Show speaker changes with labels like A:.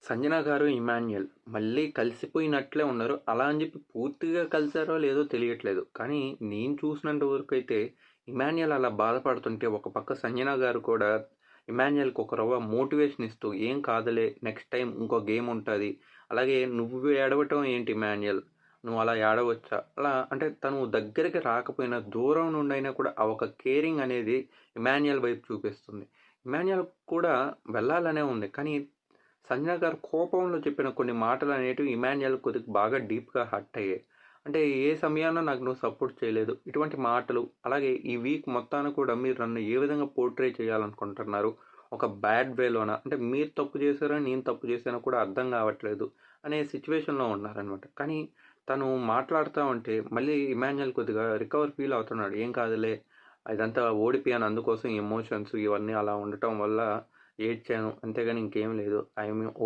A: సంజన గారు, ఇమాన్యుయల్ మళ్ళీ కలిసిపోయినట్లే ఉన్నారు. అలా అని చెప్పి పూర్తిగా కలిసారో లేదో తెలియట్లేదు. కానీ నేను చూసినంత వరకైతే ఇమాన్యుయల్ అలా బాధపడుతుంటే ఒక పక్క సంజన గారు కూడా ఇమాన్యుయల్‌కి ఒక రవ్వ మోటివేషన్ ఇస్తూ "ఏం కాదులే నెక్స్ట్ టైమ్ ఇంకో గేమ్ ఉంటది. అలాగే నువ్వు ఏడవటం ఏంటి ఇమాన్యుయల్? నువ్వు అలా ఏడవచ్చా?" అలా అంటే తను దగ్గరికి రాకపోయినా దూరం నుండైనా కూడా ఆ ఒక కేరింగ్ అనేది ఇమాన్యుయల్ వైపు చూపిస్తుంది. ఇమాన్యుయల్ కూడా వెళ్ళాలనే ఉంది. కానీ సంజన గారు కోపంలో చెప్పిన కొన్ని మాటలనేటివి ఇమాన్యుయల్ కొద్దిగా బాగా డీప్‌గా హర్ట్ అయ్యాయి. అంటే ఏ సమయాన నాకు నువ్వు సపోర్ట్ చేయలేదు. ఇటువంటి మాటలు అలాగే ఈ వీక్ మొత్తాన కూడా మీరు నన్ను ఏ విధంగా పోర్ట్రే చేయాలనుకుంటున్నారు? ఒక బ్యాడ్ వేలోన అంటే మీరు తప్పు చేశారో, నేను తప్పు చేశానో కూడా అర్థం కావట్లేదు అనే సిట్యుయేషన్‌లో ఉన్నారనమాట. కానీ తను మాట్లాడుతా ఉంటే మళ్ళీ ఇమాన్యుయల్ కొద్దిగా రికవర్ ఫీల్ అవుతున్నాడు. ఏం కాదులే ఇదంతా ఓడిపోయాను అందుకోసం ఎమోషన్స్ ఇవన్నీ అలా ఉండటం వల్ల ఏడ్చాను. అంతేగాని ఇంకేం లేదు. ఐయామ్